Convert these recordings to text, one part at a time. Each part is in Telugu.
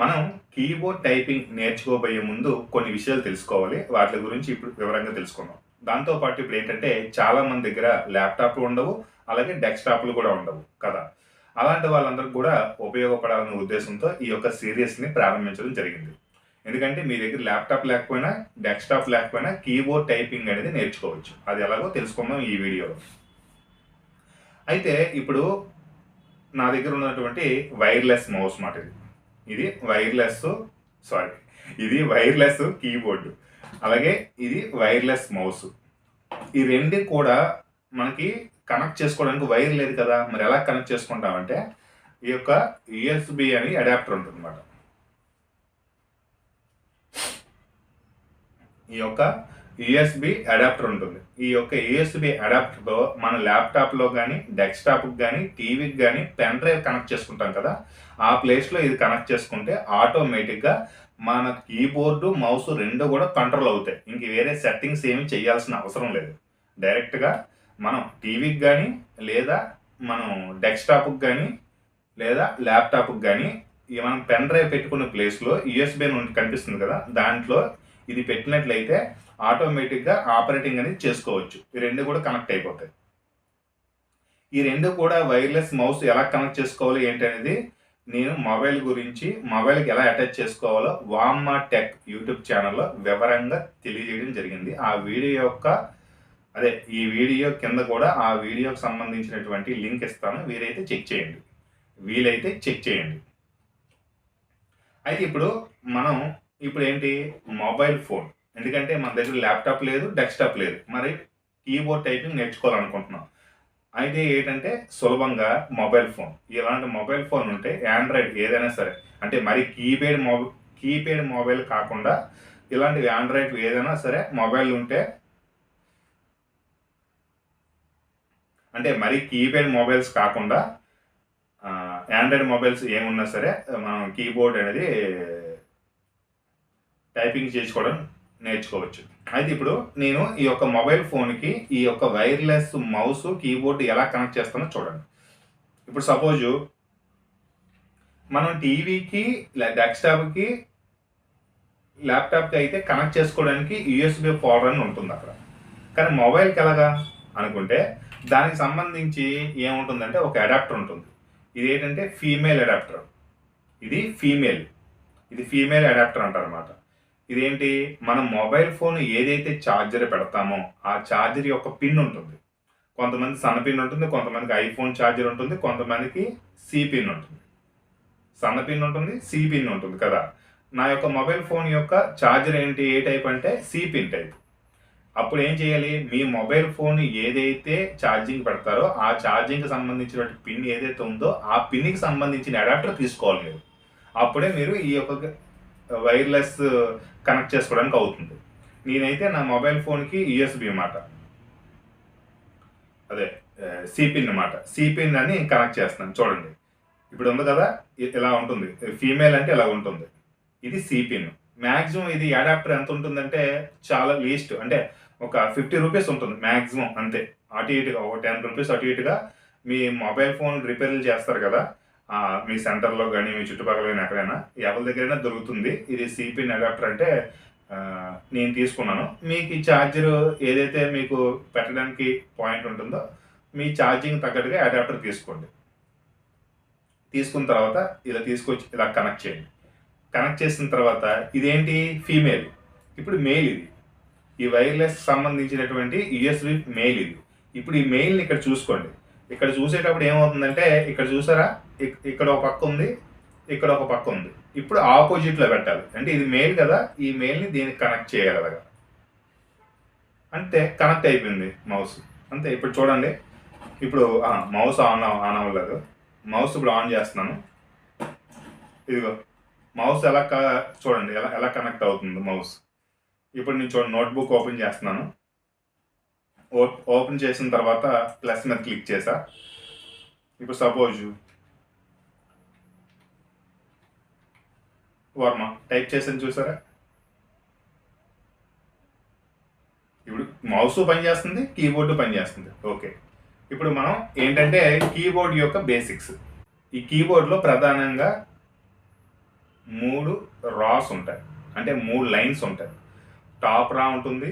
మనం కీబోర్డ్ టైపింగ్ నేర్చుకోబోయే ముందు కొన్ని విషయాలు తెలుసుకోవాలి. వాటి గురించి ఇప్పుడు వివరంగా తెలుసుకుందాం. దాంతో పాటు ఇప్పుడు ఏంటంటే చాలా మంది దగ్గర ల్యాప్‌టాప్‌లు ఉండవు. అలాగే డెస్క్‌టాప్‌లు కూడా ఉండవు కదా! అలాంటి వాళ్ళందరికి కూడా ఉపయోగపడాలనే ఉద్దేశంతో ఈ యొక్క సీరీస్‌ని ప్రారంభించడం జరిగింది. ఎందుకంటే మీ దగ్గర ల్యాప్‌టాప్ లేకపోయినా, డెస్క్‌టాప్ లేకపోయినా కీబోర్డ్ టైపింగ్ అనేది నేర్చుకోవచ్చు. అది ఎలాగో తెలుసుకుందాం ఈ వీడియోలో. అయితే ఇప్పుడు నా దగ్గర ఉన్నటువంటి వైర్‌లెస్ మౌస్ మాట ఇది. ఇది వైర్‌లెస్ సారీ. ఇది వైర్‌లెస్ కీబోర్డ్. అలాగే ఇది వైర్‌లెస్ మౌస్. ఈ 2 కూడా మనకి కనెక్ట్ చేసుకోవడానికి వైర్ లేదు కదా! మరి ఎలా కనెక్ట్ చేసుకుంటామంటే ఈ యొక్క యూఎస్‌బీ అని అడాప్టర్ ఉంటుందన్నమాట. ఈ యొక్క యూఎస్‌బీ అడాప్టర్ ఉంటుంది. ఈ యొక్క యూఎస్‌బీ అడాప్టర్‌తో మన ల్యాప్‌టాప్‌లో గానీ, డెస్క్‌టాప్‌కి గానీ, టీవీకి గానీ పెన్ డ్రైవ్ కనెక్ట్ చేసుకుంటాం కదా! ఆ ప్లేస్‌లో ఇది కనెక్ట్ చేసుకుంటే ఆటోమేటిక్‌గా మన కీబోర్డు, మౌస్ 2 కూడా కంట్రోల్ అవుతాయి. ఇంక వేరే సెట్టింగ్స్ ఏమి చేయాల్సిన అవసరం లేదు. డైరెక్ట్‌గా మనం టీవీకి గానీ, లేదా మనం డెస్క్‌టాప్‌కి గానీ, లేదా ల్యాప్‌టాప్‌కి గానీ మనం పెన్ డ్రైవ్ పెట్టుకున్న ప్లేస్‌లో యూఎస్‌బీ అని కనిపిస్తుంది కదా! దాంట్లో ఇది పెట్టినట్లయితే ఆటోమేటిక్‌గా ఆపరేటింగ్ అనేది చేసుకోవచ్చు. ఈ 2 కూడా కనెక్ట్ అయిపోతాయి. ఈ 2 కూడా వైర్‌లెస్ మౌస్ ఎలా కనెక్ట్ చేసుకోవాలి ఏంటనేది నేను మొబైల్‌కి ఎలా అటాచ్ చేసుకోవాలో వామ్మా టెక్ యూట్యూబ్ ఛానెల్‌లో వివరంగా తెలియజేయడం జరిగింది. ఈ వీడియో కింద కూడా ఆ వీడియోకి సంబంధించినటువంటి లింక్ ఇస్తాను. వీలైతే చెక్ చేయండి. అయితే మనం ఇప్పుడేంటి మొబైల్ ఫోన్. ఎందుకంటే మన దగ్గర ల్యాప్‌టాప్ లేదు, డెస్క్‌టాప్ లేదు. మరి కీబోర్డ్ టైపింగ్ నేర్చుకోవాలనుకుంటున్నాం. అయితే ఏంటంటే సులభంగా మొబైల్ ఫోన్. ఇలాంటి మొబైల్ ఫోన్ ఉంటే యాండ్రాయిడ్ ఏదైనా సరే అంటే మరి కీప్యాడ్ మొబైల్ కాకుండా ఇలాంటివి యాండ్రాయిడ్ ఏదైనా సరే మొబైల్ ఉంటే అంటే మరి కీప్యాడ్ మొబైల్స్ కాకుండా యాండ్రాయిడ్ మొబైల్స్ ఏమున్నా సరే మనం కీబోర్డ్ అనేది టైపింగ్ చేసుకోవడం నేర్చుకోవచ్చు. అయితే ఇప్పుడు నేను ఈ యొక్క మొబైల్ ఫోన్‌కి ఈ యొక్క వైర్‌లెస్ మౌస్, కీబోర్డ్ ఎలా కనెక్ట్ చేస్తానో చూడండి. ఇప్పుడు సపోజు మనం టీవీకి, డెస్క్‌టాప్‌కి, ల్యాప్‌టాప్‌కి అయితే కనెక్ట్ చేసుకోవడానికి యూఎస్‌బీ పోర్ట్ అని ఉంటుందక్కడ. కానీ మొబైల్‌కి ఎలాగా అనుకుంటే దానికి సంబంధించి ఏముంటుందంటే ఒక అడాప్టర్ ఉంటుంది. ఇదేంటంటే ఫీమేల్ అడాప్టర్. ఇది ఫీమేల్ అడాప్టర్ అంటారన్నమాట. ఇదేంటి మనం మొబైల్ ఫోన్ ఏదైతే ఛార్జర్ పెడతామో ఆ ఛార్జర్ యొక్క పిన్ ఉంటుంది. కొంతమంది సన్న పిన్ ఉంటుంది, కొంతమందికి ఐఫోన్ ఛార్జర్ ఉంటుంది, కొంతమందికి సి పిన్ ఉంటుంది. సన్న పిన్ ఉంటుంది, సి పిన్ ఉంటుంది కదా! నా యొక్క మొబైల్ ఫోన్ యొక్క ఛార్జర్ ఏ టైప్ అంటే సి పిన్ టైప్. అప్పుడు ఏం చేయాలి? మీ మొబైల్ ఫోన్ ఏదైతే ఛార్జింగ్ పెడతారో ఆ ఛార్జింగ్‌కి సంబంధించినటువంటి పిన్ ఏదైతే ఉందో ఆ పిన్‌కి సంబంధించిన అడాప్టర్ తీసుకోవాలి మీరు. అప్పుడే మీరు ఈ యొక్క వైర్‌లెస్ కనెక్ట్ చేసుకోవడానికి అవుతుంది. నేనైతే నా మొబైల్ ఫోన్‌కి యూఎస్‌బీ మాట. అదే సి పిన్ మాట. సి పిన్ అని కనెక్ట్ చేస్తున్నాను చూడండి. ఇప్పుడు ఉంది కదా! ఇలా ఉంటుంది. ఫీమేల్ అంటే ఇలా ఉంటుంది. ఇది సి పిన్. మాక్సిమం ఇది అడాప్టర్ ఎంత ఉంటుందంటే చాలా లీస్ట్ అంటే ఒక ₹50 ఉంటుంది మాక్సిమం అంతే. అటు ఇటుగా ఒక ₹10 అటు ఇటుగా మీ మొబైల్ ఫోన్ రిపేర్లు చేస్తారు కదా! మీ సెంటర్‌లో గాని, మీ చుట్టుపక్కల గాని ఎక్కడైనా ఎవరి దగ్గరైనా దొరుకుతుంది. ఇది సి పిన్ అడాప్టర్ అంటే నేను తీసుకున్నాను. మీకు ఈ ఛార్జరు ఏదైతే మీకు పెట్టడానికి పాయింట్ ఉంటుందో మీ ఛార్జింగ్ తగ్గట్టుగా అడాప్టర్ తీసుకోండి. తీసుకున్న తర్వాత ఇలా తీసుకొచ్చి ఇలా కనెక్ట్ చేయండి. కనెక్ట్ చేసిన తర్వాత ఇదేంటి ఫీమేల్. ఇప్పుడు మేల్ ఇది. ఈ వైర్‌లెస్ సంబంధించినటువంటి యూఎస్‌బీ మెయిల్ ఇది. ఇప్పుడు ఈ మెయిల్‌ని ఇక్కడ చూసుకోండి. ఇక్కడ చూసేటప్పుడు ఏమవుతుందంటే ఇక్కడ చూసారా? ఇక్కడ ఒక పక్క ఉంది. ఇక్కడ ఒక పక్క ఉంది. ఇప్పుడు ఆపోజిట్‌లో పెట్టాలి. అంటే ఇది మెయిల్ కదా! ఈ మెయిల్‌ని దీనికి కనెక్ట్ చేయాలి అలాగా. అంతే కనెక్ట్ అయిపోయింది మౌస్. అంతే ఇప్పుడు చూడండి. ఇప్పుడు మౌస్ ఆన్ అవ్వలేదు. మౌస్ ఇప్పుడు ఆన్ చేస్తున్నాను. ఇదిగో మౌస్ చూడండి ఎలా కనెక్ట్ అవుతుందో మౌస్. ఇప్పుడు నేను చూడండి నోట్‌బుక్ ఓపెన్ చేస్తున్నాను. ఓపెన్ చేసిన తర్వాత ప్లస్ మీద క్లిక్ చేశా. ఇప్పుడు సపోజు వర్మ టైప్ చేసాను చూసారా? ఇప్పుడు మౌస్ పనిచేస్తుంది, కీబోర్డు పనిచేస్తుంది. ఓకే. ఇప్పుడు మనం ఏంటంటే కీబోర్డ్ యొక్క బేసిక్స్. ఈ కీబోర్డ్‌లో ప్రధానంగా 3 రాస్ ఉంటాయి, అంటే 3 లైన్స్ ఉంటాయి. టాప్ రా ఉంటుంది,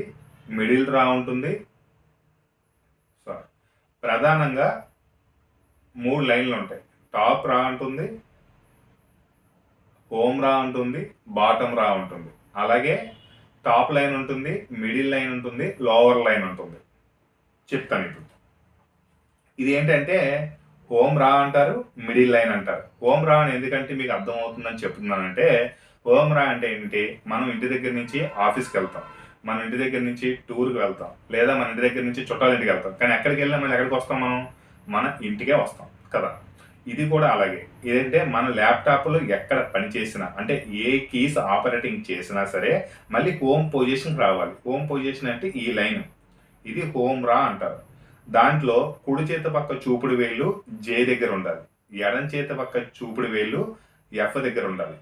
మిడిల్ రా ఉంటుంది, సారీ ప్రధానంగా 3 లైన్లు ఉంటాయి. టాప్ రా ఉంటుంది, హోమ్ రా ఉంటుంది, బాటమ్ రా ఉంటుంది. అలాగే టాప్ లైన్ ఉంటుంది, మిడిల్ లైన్ ఉంటుంది, లోవర్ లైన్ ఉంటుంది. చెప్తాను ఇప్పుడు. ఇది ఏంటంటే హోమ్ రా అంటారు, మిడిల్ లైన్ అంటారు. హోమ్ రా అని ఎందుకంటే మీకు అర్థమవుతుందని చెప్తున్నానంటే, హోమ్ రా అంటే ఏంటి, మనం ఇంటి దగ్గర నుంచి ఆఫీస్కి వెళ్తాం, మన ఇంటి దగ్గర నుంచి టూర్కి వెళ్తాం, లేదా మన ఇంటి దగ్గర నుంచి చుట్టాల ఇంటికి వెళ్తాం. కానీ ఎక్కడికి వెళ్ళినా మళ్ళీ ఎక్కడికి వస్తాం, మనం మన ఇంటికే వస్తాం కదా. ఇది కూడా అలాగే. ఇదంటే మన ల్యాప్టాప్లో ఎక్కడ పని చేసినా, అంటే ఏ కీస్ ఆపరేటింగ్ చేసినా సరే మళ్ళీ హోమ్ పొజిషన్కి రావాలి. హోమ్ పొజిషన్ అంటే ఈ లైన్, ఇది హోమ్ రా అంటారు. దాంట్లో కుడి చేత పక్క చూపుడు వేళ్ళు జే దగ్గర ఉండాలి, ఎడం చేత పక్క చూపుడు వేళ్ళు ఎఫ్ దగ్గర ఉండాలి.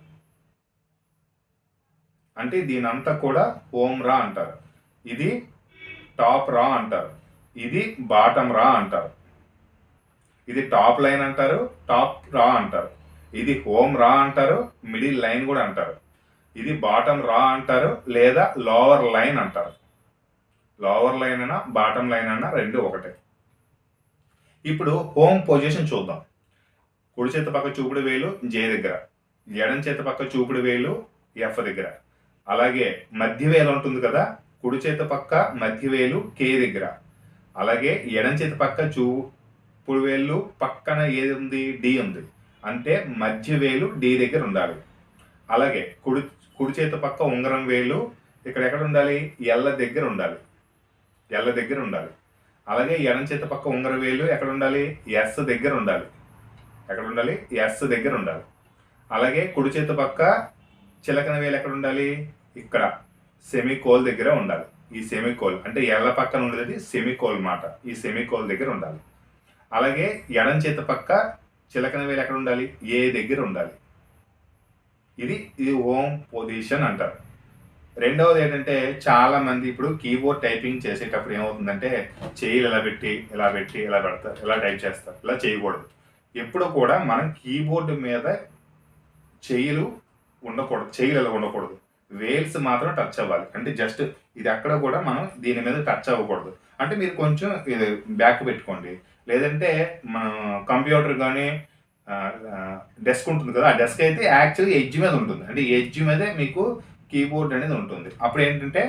అంటే దీనంతా కూడా హోమ్ రా అంటారు. ఇది టాప్ రా అంటారు, ఇది బాటమ్ రా అంటారు. ఇది టాప్ లైన్ అంటారు, టాప్ రా అంటారు. ఇది హోమ్ రా అంటారు, మిడిల్ లైన్ కూడా అంటారు. ఇది బాటమ్ రా అంటారు, లేదా లోవర్ లైన్ అంటారు. లోవర్ లైన్ అయినా బాటమ్ లైన్ అయినా రెండు ఒకటే. ఇప్పుడు హోమ్ పొజిషన్ చూద్దాం. కుడి చేత పక్క చూపుడు వేలు జే దగ్గర, ఎడం చేత పక్క చూపుడు వేలు ఎఫ్ దగ్గర. అలాగే మధ్య వేలు ఉంటుంది కదా, కుడి చేత పక్క మధ్య వేలు కే దగ్గర. అలాగే ఎడం చేత పక్క చూపుడు వేలు పక్కన ఏది ఉంది, డి ఉంది. అంటే మధ్య వేలు డి దగ్గర ఉండాలి. అలాగే కుడి చేత పక్క ఉంగరం వేలు ఇక్కడ ఎక్కడ ఉండాలి, ఎల్ల దగ్గర ఉండాలి, ఎల్ల దగ్గర ఉండాలి. అలాగే ఎడం చేత పక్క ఉంగర వేలు ఎక్కడ ఉండాలి, ఎస్ దగ్గర ఉండాలి. ఎక్కడ ఉండాలి, ఎస్ దగ్గర ఉండాలి. అలాగే కుడి చేత పక్క చిలకన వేలు ఎక్కడ ఉండాలి, ఇక్కడ సెమీకోల్ దగ్గర ఉండాలి. ఈ సెమీకోల్ అంటే ఎల్ల పక్కన ఉండేది సెమీకోల్ మాట, ఈ సెమీకోల్ దగ్గర ఉండాలి. అలాగే ఎడం చేత పక్క చిలకన వేలు ఎక్కడ ఉండాలి, ఏ దగ్గర ఉండాలి. ఇది హోమ్ పొజిషన్ అంటారు. రెండవది ఏంటంటే చాలా మంది ఇప్పుడు కీబోర్డ్ టైపింగ్ చేసేటప్పుడు ఏమవుతుందంటే చేయిలు ఇలా పెట్టి ఇలా పెట్టి ఇలా పెడతారు, ఇలా టైప్ చేస్తారు. ఇలా చేయకూడదు. ఎప్పుడు కూడా మనం కీబోర్డు మీద చేయిలు ఉండకూడదు, చేయిలు ఇలా ఉండకూడదు. వేల్స్ మాత్రం టచ్ అవ్వాలి. అంటే జస్ట్ ఇది అక్కడ కూడా మనం దీని మీద టచ్ అవ్వకూడదు. అంటే మీరు కొంచెం ఇది బ్యాక్ పెట్టుకోండి, లేదంటే మన కంప్యూటర్ కానీ డెస్క్ ఉంటుంది కదా, ఆ డెస్క్ అయితే యాక్చువల్గా ఎడ్జ్ మీద ఉంటుంది. అంటే ఎడ్జ్ మీదే మీకు కీబోర్డ్ అనేది ఉంటుంది. అప్పుడు ఏంటంటే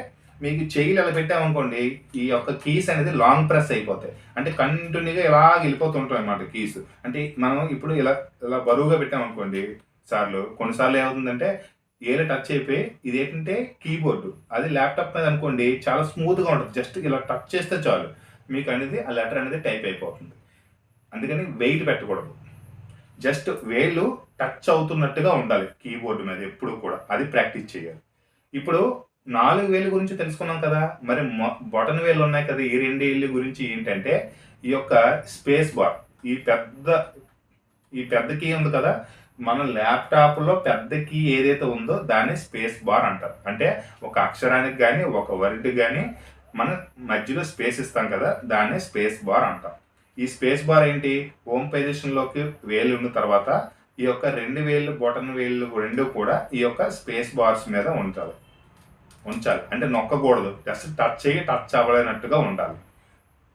మీకు చెయ్యిలు ఎలా పెట్టామనుకోండి, ఈ యొక్క కీస్ అనేది లాంగ్ ప్రెస్ అయిపోతాయి. అంటే కంటిన్యూగా ఇలా వెళ్ళిపోతుంటాయి అన్నమాట కీస్. అంటే మనం ఇప్పుడు ఇలా ఇలా బరువుగా పెట్టామనుకోండి కొన్నిసార్లు ఏమవుతుందంటే ఏలు టచ్ అయిపోయి, ఇది ఏంటంటే కీబోర్డు, అది ల్యాప్టాప్ మీద అనుకోండి చాలా స్మూత్గా ఉంటుంది. జస్ట్ ఇలా టచ్ చేస్తే చాలు మీకు అనేది ఆ లెటర్ అనేది టైప్ అయిపోతుంది. అందుకని వెయిట్ పెట్టకూడదు, జస్ట్ వేళ్ళు టచ్ అవుతున్నట్టుగా ఉండాలి కీబోర్డు మీద ఎప్పుడు కూడా. అది ప్రాక్టీస్ చేయాలి. ఇప్పుడు 4 వేలు గురించి తెలుసుకున్నాం కదా, మరి బొటన్ వేలు ఉన్నాయి కదా, ఈ 2 వేళ్ళు గురించి ఏంటంటే ఈ యొక్క స్పేస్ బార్, ఈ పెద్ద కీ ఉంది కదా, మన ల్యాప్టాప్లో పెద్ద కీ ఏదైతే ఉందో దాన్ని స్పేస్ బార్ అంటారు. అంటే ఒక అక్షరానికి కానీ ఒక వర్డ్ కానీ మనం మధ్యలో స్పేస్ ఇస్తాం కదా, దాన్ని స్పేస్ బార్ అంటాం. ఈ స్పేస్ బార్ ఏంటి, హోమ్ పొజిషన్లోకి వేలు ఉన్న తర్వాత ఈ యొక్క 2 వేళ్ళు బొటన్ వేళ్ళు రెండు కూడా ఈ యొక్క స్పేస్ బార్స్ మీద ఉంచాలి. అంటే నొక్కకూడదు, జస్ట్ టచ్ అవ్వలేనట్టుగా ఉండాలి.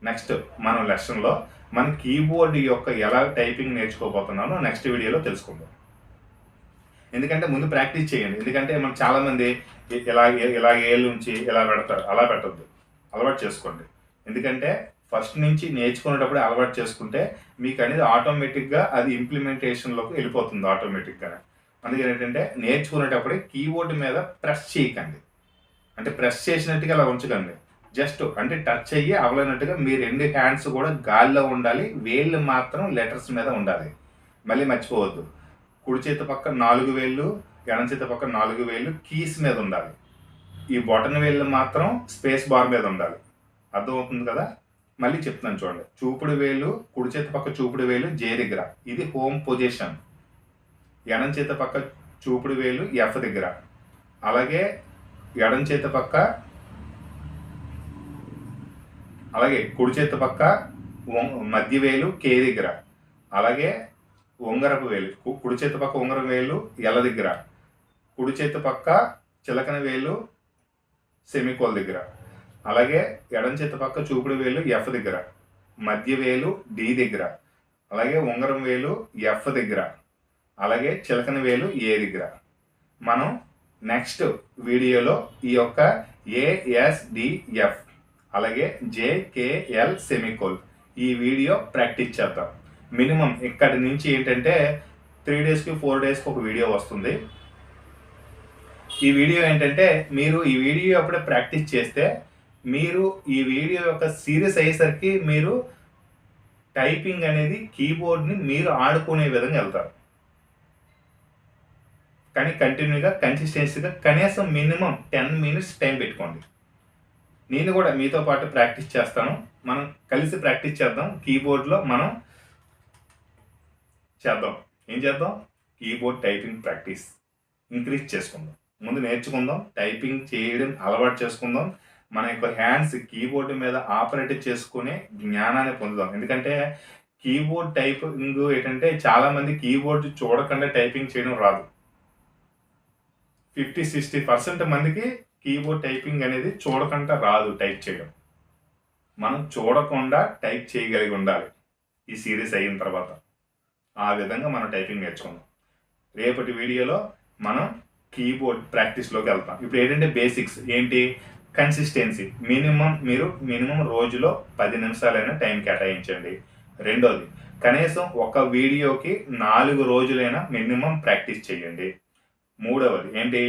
నెక్స్ట్ మనం లెసన్లో మన కీబోర్డ్ యొక్క ఎలా టైపింగ్ నేర్చుకోబోతున్నానో నెక్స్ట్ వీడియోలో తెలుసుకుందాం. ఎందుకంటే ముందు ప్రాక్టీస్ చేయండి. ఎందుకంటే మనం చాలామంది ఇలా ఏళ్ళు ఉంచి ఇలా పెడతారు, అలా పెట్టద్దు, అలవాటు చేసుకోండి. ఎందుకంటే ఫస్ట్ నుంచి నేర్చుకునేటప్పుడు అలవాటు చేసుకుంటే మీకు అనేది ఆటోమేటిక్గా అది ఇంప్లిమెంటేషన్లోకి వెళ్ళిపోతుంది ఆటోమేటిక్గానే. అందుకని ఏంటంటే నేర్చుకునేటప్పుడే కీబోర్డ్ మీద ప్రెస్ చేయకండి, అంటే ప్రెస్ చేసినట్టుగా అలా ఉంచకండి. జస్ట్ అంటే టచ్ అయ్యి అవలేనట్టుగా మీ 2 హ్యాండ్స్ కూడా గాలిలో ఉండాలి, వేళ్ళు మాత్రం లెటర్స్ మీద ఉండాలి. మళ్ళీ మర్చిపోవద్దు, కుడి చేతి పక్క 4 వేళ్ళు, ఎడం చేతి పక్క 4 వేళ్ళు కీస్ మీద ఉండాలి. ఈ బొటన్ వేళ్ళు మాత్రం స్పేస్ బార్ మీద ఉండాలి. అర్థమవుతుంది కదా. మళ్ళీ చెప్తున్నాను చూడండి, చూపుడు వేలు కుడి చేతి పక్క చూపుడు వేలు జే దగ్గర, ఇది హోమ్ పొజిషన్. ఎడం చేతి పక్క చూపుడు వేలు ఎఫ్ దగ్గర. అలాగే ఎడం చేతి పక్క, అలాగే కుడి చేతి పక్క మధ్య వేలు కే దగ్గర. అలాగే ఉంగరపు వేలు, కుడి చేతి పక్క ఉంగరం వేలు ఎల్ల దగ్గర. కుడి చేతి పక్క చిలకన వేలు సెమికోల్ దగ్గర, అలాగే ఎడం చేతి పక్క చూపుడు వేలు ఎఫ్ దగ్గర, మధ్య వేలు డి దగ్గర, అలాగే ఉంగరం వేలు ఎఫ్ దగ్గర, అలాగే చిలకన వేలు ఏ దగ్గర. మనం నెక్స్ట్ వీడియోలో ఈ యొక్క ఏఎస్డిఎఫ్ అలాగే జేకేఎల్ సెమికోల్ ఈ వీడియో ప్రాక్టీస్ చేద్దాం. మినిమం ఇక్కడి నుంచి ఏంటంటే 3 డేస్కి 4 డేస్కి ఒక వీడియో వస్తుంది. ఈ వీడియో ఏంటంటే మీరు ఈ వీడియో అప్పుడే ప్రాక్టీస్ చేస్తే మీరు ఈ వీడియో యొక్క సీరియస్ అయ్యేసరికి మీరు టైపింగ్ అనేది కీబోర్డ్ని మీరు ఆడుకునే విధంగా వెళ్తారు. కానీ కంటిన్యూగా కన్సిస్టెన్సీగా కనీసం మినిమం 10 మినిట్స్ టైం పెట్టుకోండి. నేను కూడా మీతో పాటు ప్రాక్టీస్ చేస్తాను. మనం కలిసి ప్రాక్టీస్ చేద్దాం. కీబోర్డ్లో మనం చేద్దాం. ఏం చేద్దాం? కీబోర్డ్ టైపింగ్ ప్రాక్టీస్ ఇంక్రీజ్ చేసుకుందాం. ముందు నేర్చుకుందాం, టైపింగ్ చేయడం అలవాటు చేసుకుందాం. మన యొక్క హ్యాండ్స్ కీబోర్డ్ మీద ఆపరేట్ చేసుకునే జ్ఞానాన్ని పొందుదాం. ఎందుకంటే కీబోర్డ్ టైపింగ్ ఏంటంటే చాలామంది కీబోర్డ్ చూడకుండా టైపింగ్ చేయడం రాదు. 50-60% మందికి కీబోర్డ్ టైపింగ్ అనేది చూడకుండా రాదు టైప్ చేయడం. మనం చూడకుండా టైప్ చేయగలిగి ఉండాలి ఈ సిరీస్ అయిన తర్వాత. ఆ విధంగా మనం టైపింగ్ నేర్చుకుందాం. రేపటి వీడియోలో మనం కీబోర్డ్ ప్రాక్టీస్లోకి వెళ్తాం. ఇప్పుడు ఏంటంటే బేసిక్స్ ఏంటి? కన్సిస్టెన్సీ మినిమం రోజులో 10 నిమిషాలైనా టైం కేటాయించండి. రెండోది, కనీసం ఒక వీడియోకి 4 రోజులైనా మినిమం ప్రాక్టీస్ చేయండి. మూడవది ఏంటి?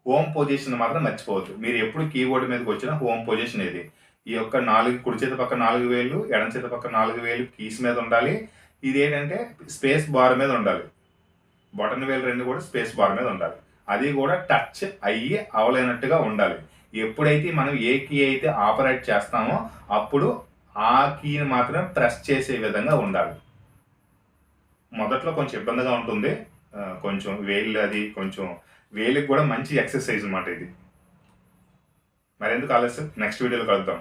హోమ్ పొజిషన్ మాత్రం మర్చిపోవద్దు. మీరు ఎప్పుడు కీబోర్డ్ మీదకి వచ్చినా హోమ్ పొజిషన్ ఇది. ఈ యొక్క 4 కుడి చేతి పక్క 4 వేలు, ఎడం చేతి పక్క 4 వేలు కీస్ మీద ఉండాలి. ఇది ఏంటంటే స్పేస్ బార్ మీద ఉండాలి. బటన్ వేలు 2 కూడా స్పేస్ బార్ మీద ఉండాలి. అది కూడా టచ్ అయ్యి అవలేనట్టుగా ఉండాలి. ఎప్పుడైతే మనం ఏ కీ అయితే ఆపరేట్ చేస్తామో అప్పుడు ఆ కీని మాత్రం ప్రెస్ చేసే విధంగా ఉండాలి. మొదట్లో కొంచెం ఇబ్బందిగా ఉంటుంది. కొంచెం వేలికి కూడా మంచి ఎక్సర్సైజ్ అన్నమాట ఇది. మరెందుకు ఆలస్యం? నెక్స్ట్ వీడియోలో కలుద్దాం.